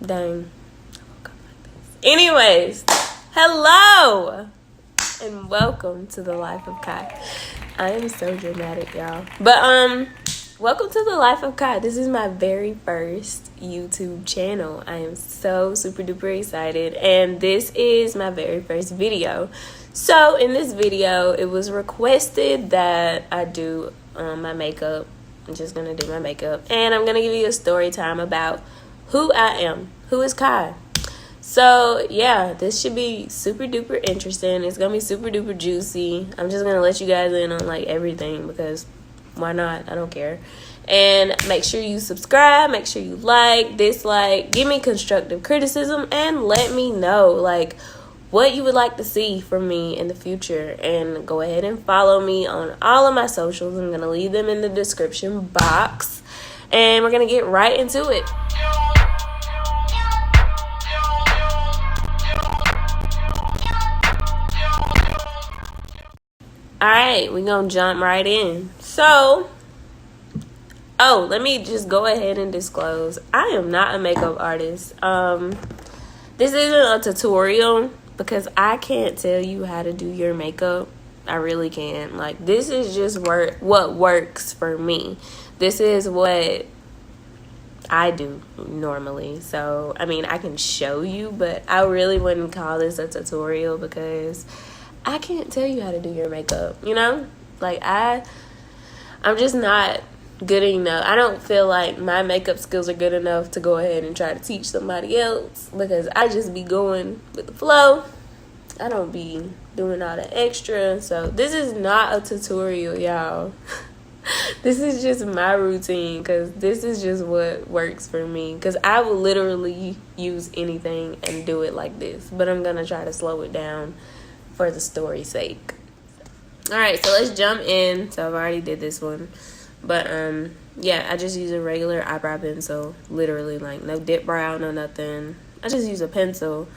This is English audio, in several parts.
Dang. Anyways, hello and welcome to the Life of Kai. I am so dramatic, y'all. But welcome to the Life of Kai. This is my very first YouTube channel. I am so super duper excited, and this is my very first video. So in this video, it was requested that I do my makeup. I'm just gonna do my makeup, and I'm gonna give you a story time about who I am. Who is Kai? So yeah, this should be super duper interesting. It's gonna be super duper juicy. I'm just gonna let you guys in on like everything because why not? I don't care. And make sure you subscribe, make sure you like, dislike, give me constructive criticism, and let me know like what you would like to see from me in the future. And go ahead and follow me on all of my socials. I'm gonna leave them in the description box, and we're gonna get right into it. Alright, we're gonna jump right in. So, let me just go ahead and disclose. I am not a makeup artist. This isn't a tutorial because I can't tell you how to do your makeup. I really can't. Like, this is just what works for me. This is what I do normally. So, I mean, I can show you, but I really wouldn't call this a tutorial because I can't tell you how to do your makeup, you know? Like, I'm just not good enough. I don't feel like my makeup skills are good enough to go ahead and try to teach somebody else because I just be going with the flow. I don't be doing all the extra. So this is not a tutorial, y'all. This is just my routine because this is just what works for me. Because I will literally use anything and do it like this. But I'm going to try to slow it down for the story's sake. Alright, so let's jump in. So I've already did this one. But yeah, I just use a regular eyebrow pencil. Literally, like no dip brow, no nothing. I just use a pencil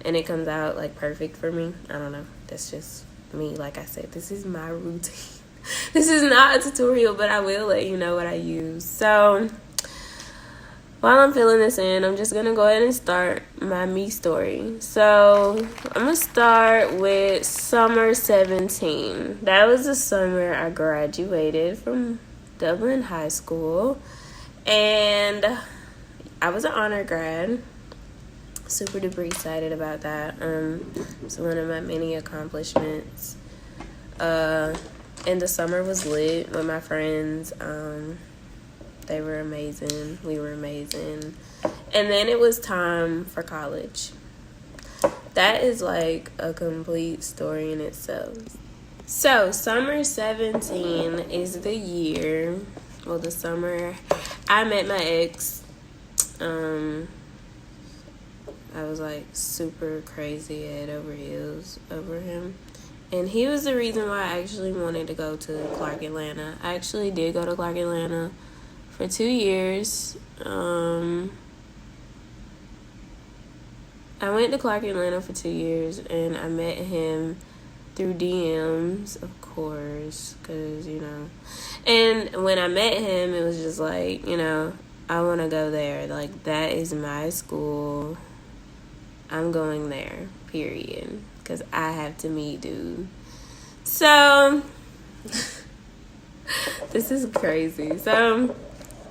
and it comes out like perfect for me. I don't know. That's just me. Like I said, this is my routine. This is not a tutorial, but I will let you know what I use. So while I'm filling this in, I'm just going to go ahead and start my me story. So I'm going to start with summer 17. That was the summer I graduated from Dublin High School. And I was an honor grad. Super duper excited about that. It's one of my many accomplishments. And the summer was lit with my friends. They were amazing. We were amazing. And then it was time for college. That is like a complete story in itself. So, summer 17 is the year, well, the summer I met my ex. I was like super crazy head over heels over him. And he was the reason why I actually wanted to go to Clark Atlanta. I actually did go to Clark Atlanta for 2 years. I went to Clark Atlanta for 2 years, and I met him through DMs, of course, because, you know. And when I met him, it was just like, you know, I want to go there. Like, that is my school. I'm going there, period. Because I have to meet dude. So, this is crazy. So,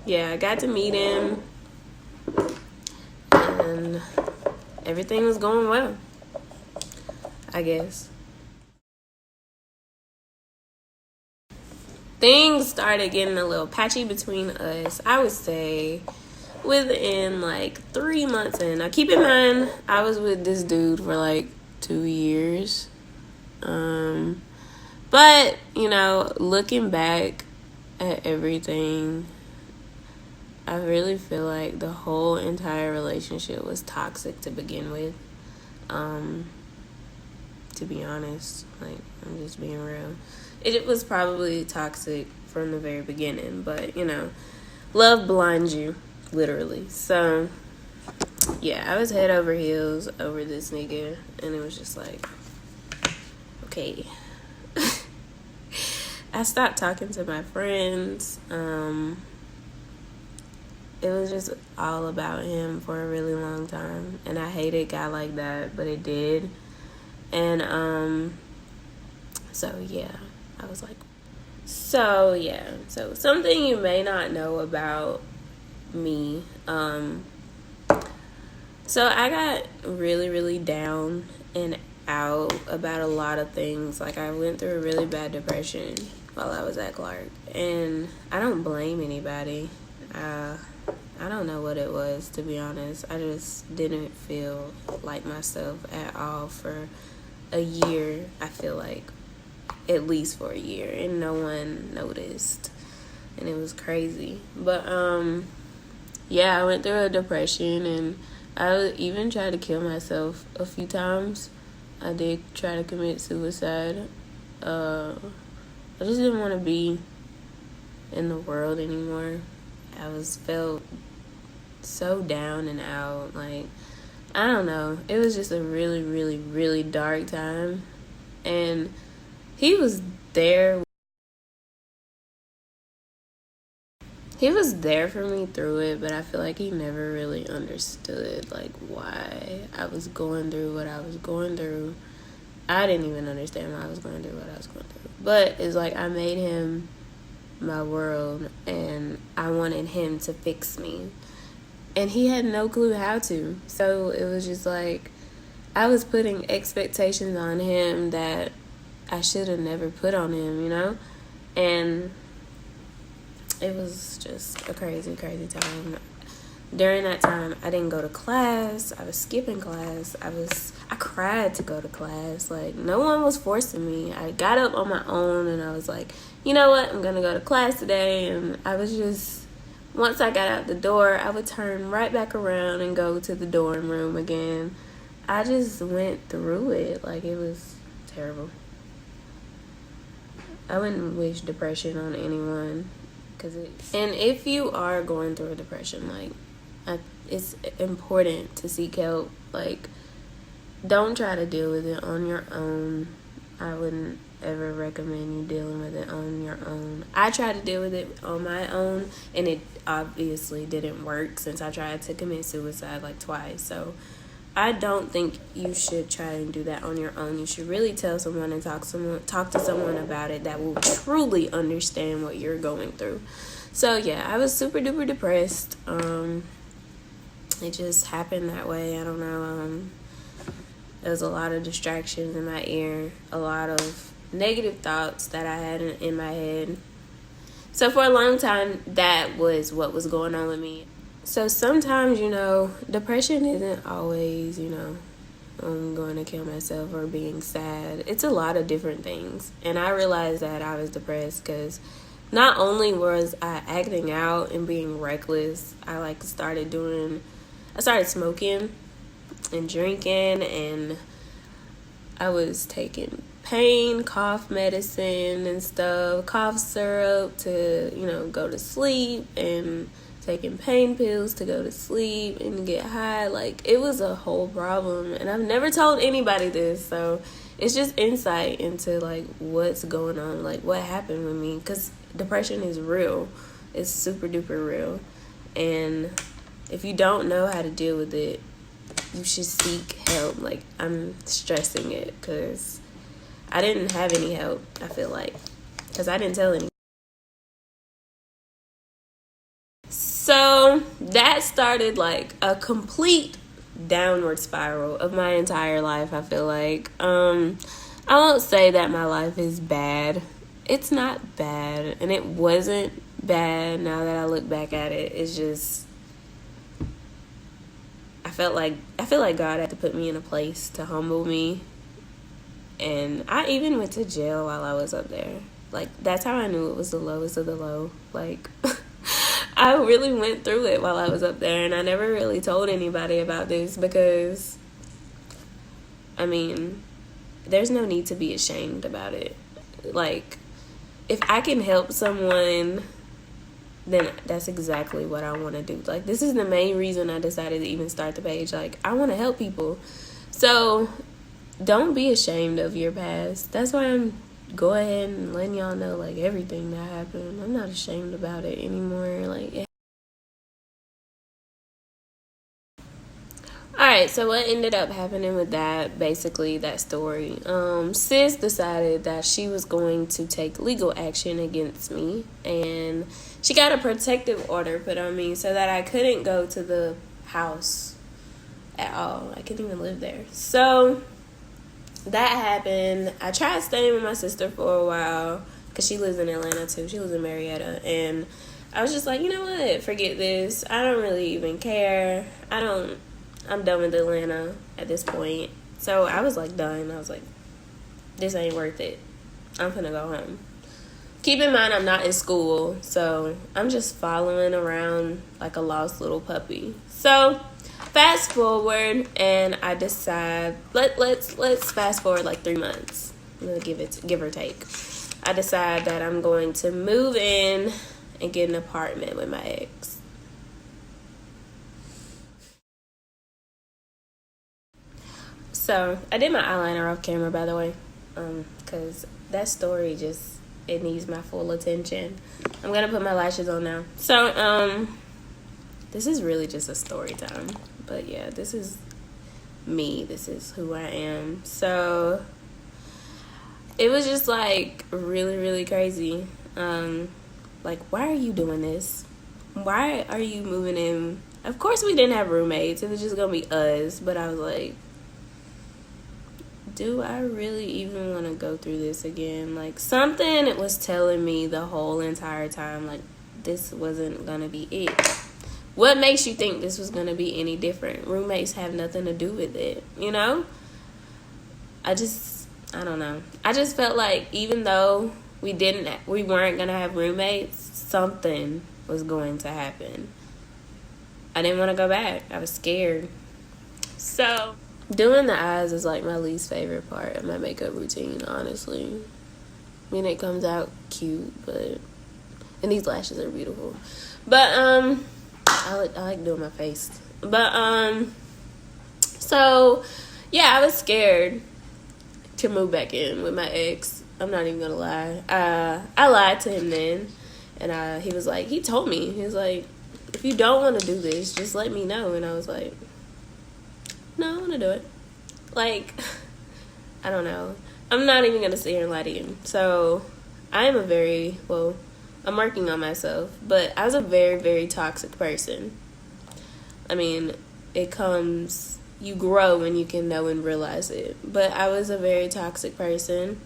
yeah, I got to meet him. And everything was going well, I guess. Things started getting a little patchy between us, I would say, within like 3 months in. Now, keep in mind, I was with this dude for like 2 years. But, you know, looking back at everything, I really feel like the whole entire relationship was toxic to begin with. To be honest, like, I'm just being real. It was probably toxic from the very beginning, but, you know, love blinds you, literally. So, yeah, I was head over heels over this nigga, and it was just like, okay. I stopped talking to my friends. it was just all about him for a really long time. And I hated a guy like that, but it did. And, so yeah, I was like, so yeah. So something you may not know about me. So I got really, really down and out about a lot of things. Like, I went through a really bad depression while I was at Clark. And I don't blame anybody. I don't know what it was, to be honest. I just didn't feel like myself at all for a year, I feel like. At least for a year. And no one noticed. And it was crazy. But, yeah, I went through a depression, and I even tried to kill myself a few times. I did try to commit suicide. I just didn't want to be in the world anymore. I felt so down and out. Like, I don't know. It was just a really, really, really dark time. And he was there. He was there for me through it, but I feel like he never really understood, like, why I was going through what I was going through. I didn't even understand why I was going through what I was going through. But it's like I made him my world, and I wanted him to fix me. And he had no clue how to. So it was just like I was putting expectations on him that I should have never put on him, you know? And it was just a crazy, crazy time. During that time, I didn't go to class. I was skipping class. I cried to go to class. Like, no one was forcing me. I got up on my own, and I was like, you know what? I'm going to go to class today. And I was just, once I got out the door, I would turn right back around and go to the dorm room again. I just went through it. Like, it was terrible. I wouldn't wish depression on anyone. And if you are going through a depression, like, it's important to seek help. Like, don't try to deal with it on your own. I wouldn't ever recommend you dealing with it on your own. I tried to deal with it on my own, and it obviously didn't work since I tried to commit suicide like twice. So I don't think you should try and do that on your own. You should really tell someone and talk to someone about it that will truly understand what you're going through. So yeah, I was super duper depressed. It just happened that way. I don't know. There was a lot of distractions in my ear, a lot of negative thoughts that I had in my head. So for a long time, that was what was going on with me. So sometimes, depression isn't always, I'm going to kill myself or being sad. It's a lot of different things. And I realized that I was depressed because not only was I acting out and being reckless, I started smoking and drinking, and I was taking pain, cough medicine and stuff, cough syrup to, go to sleep, and taking pain pills to go to sleep and get high. Like, it was a whole problem, and I've never told anybody this, so it's just insight into, like, what's going on, like, what happened with me, because depression is real. It's super duper real, and if you don't know how to deal with it, you should seek help. Like, I'm stressing it because I didn't have any help, I feel like, because I didn't tell anyone. So that started like a complete downward spiral of my entire life, I feel like. I won't say that my life is bad. It's not bad, and it wasn't bad now that I look back at it. It's just I feel like God had to put me in a place to humble me. And I even went to jail while I was up there. Like, that's how I knew it was the lowest of the low. Like, I really went through it while I was up there, and I never really told anybody about this because, there's no need to be ashamed about it. Like, if I can help someone, then that's exactly what I want to do. Like, this is the main reason I decided to even start the page. Like, I want to help people. So don't be ashamed of your past. That's why I'm go ahead and letting y'all know, like, everything that happened. I'm not ashamed about it anymore. Like, Alright, so what ended up happening with that, basically that story, sis decided that she was going to take legal action against me, and she got a protective order put on me so that I couldn't go to the house at all. I couldn't even live there. So that happened. I tried staying with my sister for a while because she lives in Atlanta too. She lives in Marietta, and I was just like, you know what, forget this. I don't really even care. I'm done with Atlanta at this point. So I was like done. I was like, this ain't worth it. I'm finna go home. Keep in mind, I'm not in school, so I'm just following around like a lost little puppy. So fast forward, and I decide let's fast forward like 3 months. I'm gonna give or take. I decide that I'm going to move in and get an apartment with my ex. So I did my eyeliner off camera, by the way, because that story it needs my full attention. I'm gonna put my lashes on now. So this is really just a story time, but yeah, this is me. This is who I am. So it was just like really, really crazy. Like, why are you doing this? Why are you moving in? Of course, we didn't have roommates. It was just gonna be us. But I was like, do I really even want to go through this again? Like, something was telling me the whole entire time, like, this wasn't going to be it. What makes you think this was going to be any different? Roommates have nothing to do with it, you know? I don't know. I just felt like even though we weren't going to have roommates, something was going to happen. I didn't want to go back. I was scared. So doing the eyes is like my least favorite part of my makeup routine, honestly. I mean, it comes out cute, and these lashes are beautiful. But I like doing my face. But so yeah, I was scared to move back in with my ex. I'm not even gonna lie. I lied to him then, and he told me, he was like, if you don't want to do this, just let me know. And I was like, no, I want to do it. Like, I don't know. I'm not even going to sit here and lie to you. So, I'm working on myself. But I was a very, very toxic person. I mean, you grow when you can know and realize it. But I was a very toxic person.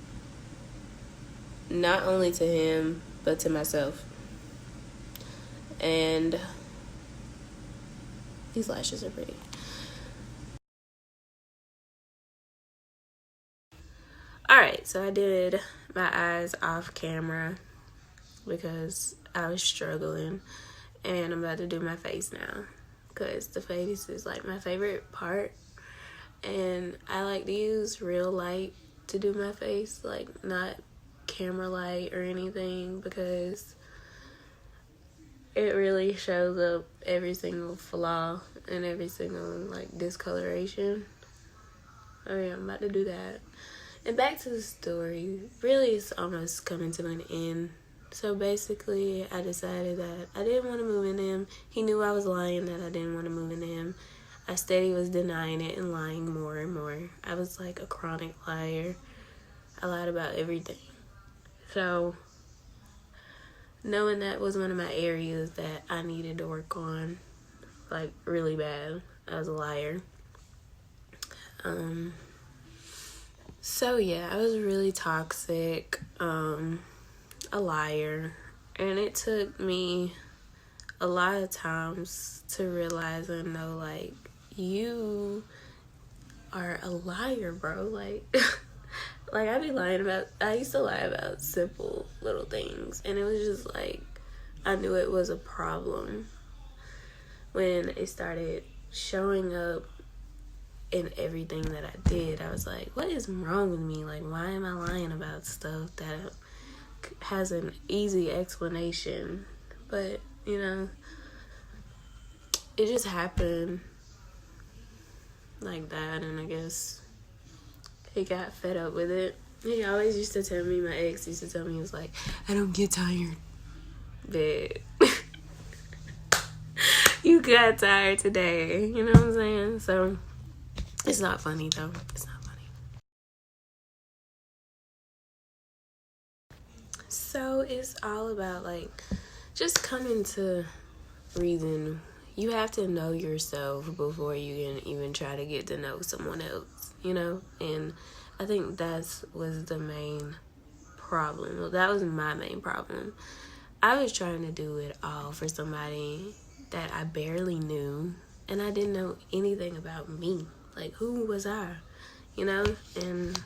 Not only to him, but to myself. And these lashes are pretty. Alright, so I did my eyes off camera because I was struggling, and I'm about to do my face now because the face is like my favorite part, and I like to use real light to do my face, like not camera light or anything, because it really shows up every single flaw and every single like discoloration. Oh yeah, I'm about to do that. And back to the story, really it's almost coming to an end. So basically, I decided that I didn't want to move into him. He knew I was lying that I didn't want to move into him. I steady was denying it and lying more and more. I was like a chronic liar. I lied about everything. So, knowing that was one of my areas that I needed to work on, like really bad, as a liar. So yeah, I was really toxic, a liar, and it took me a lot of times to realize and know, like, you are a liar, bro. Like, like I used to lie about simple little things, and it was just like, I knew it was a problem when it started showing up in everything that I did. I was like, what is wrong with me? Like, why am I lying about stuff that has an easy explanation? But, you know, it just happened like that, and I guess he got fed up with it. He always used to tell me, my ex used to tell me, he was like, I don't get tired. But You got tired today. You know what I'm saying? So, it's not funny, though. It's not funny. So, it's all about, like, just coming to reason. You have to know yourself before you can even try to get to know someone else, you know? And I think that was the main problem. Well, that was my main problem. I was trying to do it all for somebody that I barely knew, and I didn't know anything about me. Like, who was I? You know? And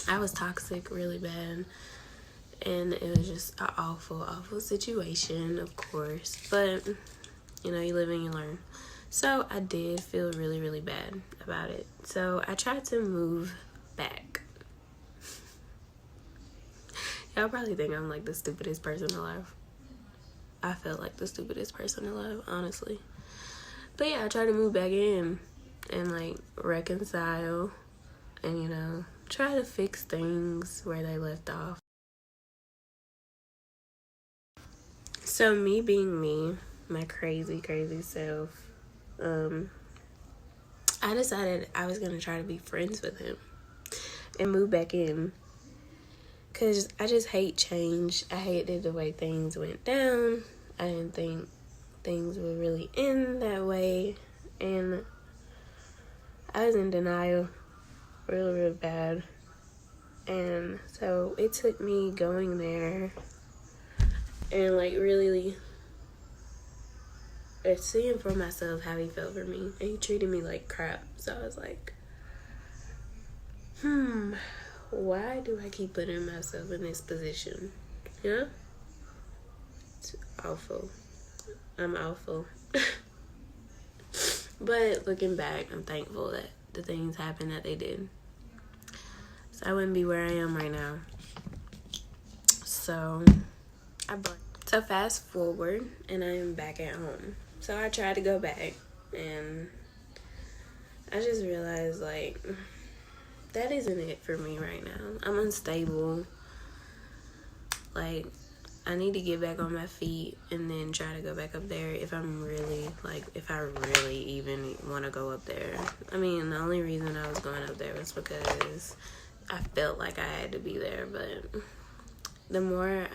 I was toxic really bad. And it was just an awful, awful situation, of course. But, you know, you live and you learn. So I did feel really, really bad about it. So I tried to move back. Y'all probably think I'm like the stupidest person alive. I felt like the stupidest person alive, honestly. But yeah, I tried to move back in and like reconcile and, you know, try to fix things where they left off. So me being me, my crazy, crazy self, I decided I was going to try to be friends with him and move back in. Because I just hate change. I hated the way things went down. I didn't think things would really end that way. And I was in denial really, really bad. And so it took me going there and like really seeing for myself how he felt for me. And he treated me like crap. So I was like, why do I keep putting myself in this position? You know? It's awful. I'm awful. But looking back, I'm thankful that the things happened that they did. So I wouldn't be where I am right now. So fast forward, and I am back at home. So I tried to go back, and I just realized, like, that isn't it for me right now. I'm unstable. Like, I need to get back on my feet and then try to go back up there if I'm really, like, if I really even want to go up there. I mean, the only reason I was going up there was because I felt like I had to be there. But the more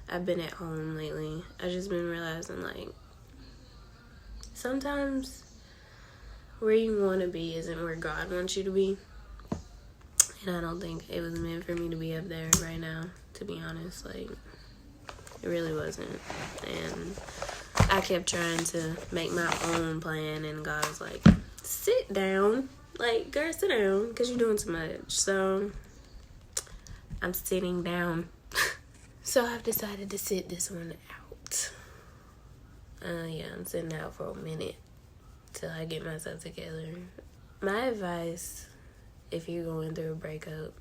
I've been at home lately, I've just been realizing, like, sometimes where you want to be isn't where God wants you to be. And I don't think it was meant for me to be up there right now, to be honest. Like, it really wasn't. And I kept trying to make my own plan, and God was like, sit down. Like, girl, sit down, because you're doing too much. So I'm sitting down. So I've decided to sit this one out. Yeah, I'm sitting out for a minute till I get myself together. My advice, if you're going through a breakup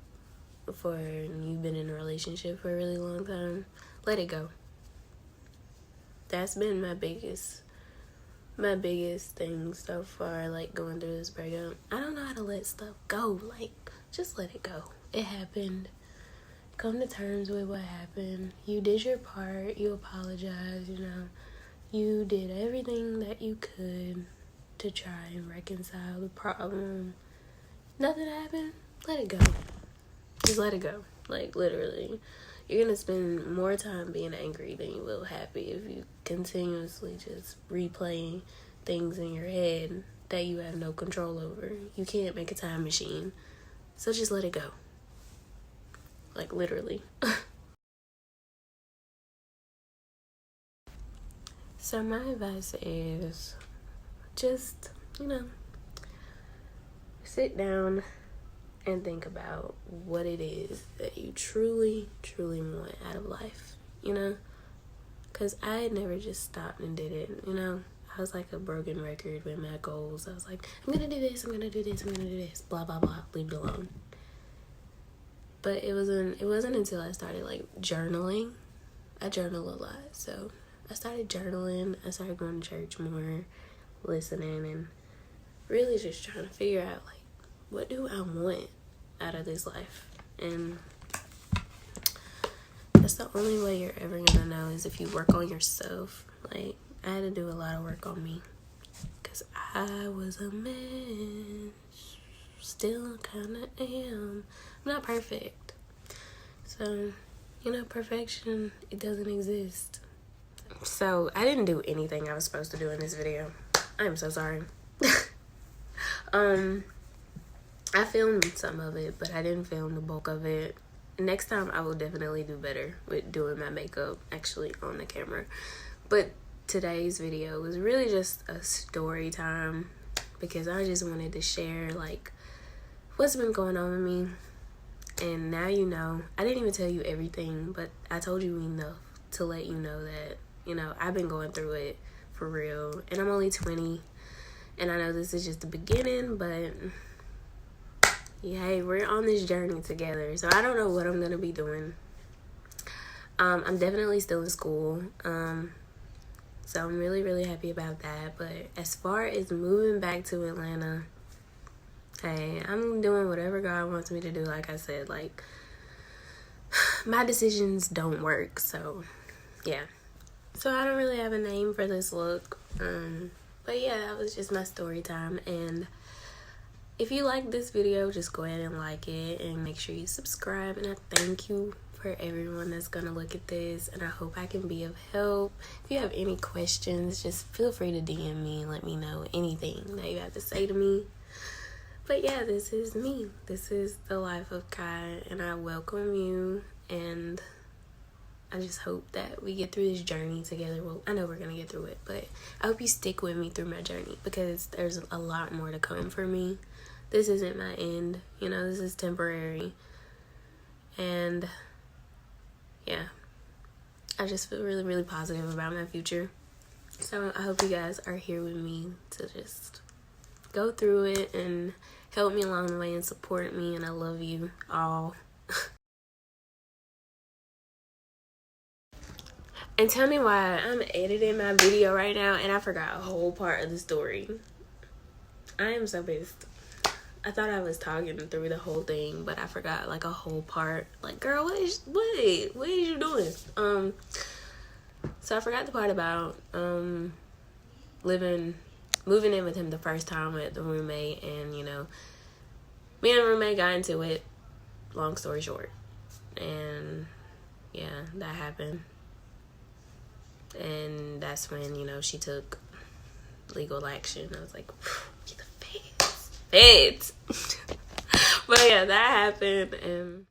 and you've been in a relationship for a really long time, let it go. That's been my biggest thing so far, like, going through this breakup. I don't know how to let stuff go. Like, just let it go. It happened. Come to terms with what happened. You did your part. You apologized, you know. You did everything that you could to try and reconcile the problem. Nothing happened. Let it go. Just let it go. Like, literally. You're going to spend more time being angry than you will happy if you continuously just replaying things in your head that you have no control over. You can't make a time machine. So just let it go. Like, literally. So my advice is just, you know, sit down and think about what it is that you truly, truly want out of life, you know? Because I had never just stopped and did it, you know? I was like a broken record with my goals. I was like, I'm going to do this, I'm going to do this, I'm going to do this, blah, blah, blah, leave it alone. But it wasn't until I started, like, journaling. I journal a lot, so I started journaling. I started going to church more, listening, and really just trying to figure out, like, what do I want out of this life? And that's the only way you're ever gonna know is if you work on yourself. Like, I had to do a lot of work on me because I was a mess. Still kind of am. I'm not perfect. So, perfection, it doesn't exist. So, I didn't do anything I was supposed to do in this video. I'm so sorry. I filmed some of it, but I didn't film the bulk of it. Next time, I will definitely do better with doing my makeup actually on the camera. But today's video was really just a story time because I just wanted to share, like, what's been going on with me. And now you know. I didn't even tell you everything, but I told you enough to let you know that, I've been going through it for real. And I'm only 20. And I know this is just the beginning, but yeah, hey, we're on this journey together. So I don't know what I'm going to be doing. I'm definitely still in school. So I'm really, really happy about that. But as far as moving back to Atlanta, hey, I'm doing whatever God wants me to do. Like I said, like, my decisions don't work. So, yeah. So I don't really have a name for this look. But yeah, that was just my story time. And if you like this video, just go ahead and like it and make sure you subscribe. And I thank you for everyone that's gonna look at this, and I hope I can be of help. If you have any questions, just feel free to DM me and let me know anything that you have to say to me. But yeah, this is me. This is the life of Kai, and I welcome you, and I just hope that we get through this journey together. Well, I know we're gonna get through it, but I hope you stick with me through my journey because there's a lot more to come for me. This isn't my end, this is temporary. And yeah, I just feel really, really positive about my future. So I hope you guys are here with me to just go through it and help me along the way and support me. And I love you all. And tell me why I'm editing my video right now and I forgot a whole part of the story. I am so pissed. I thought I was talking through the whole thing, but I forgot like a whole part. Like, girl, what is you doing? So I forgot the part about moving in with him the first time with the roommate, and me and the roommate got into it. Long story short, and yeah, that happened, and that's when she took legal action. I was like, get the feds. But yeah, that happened, and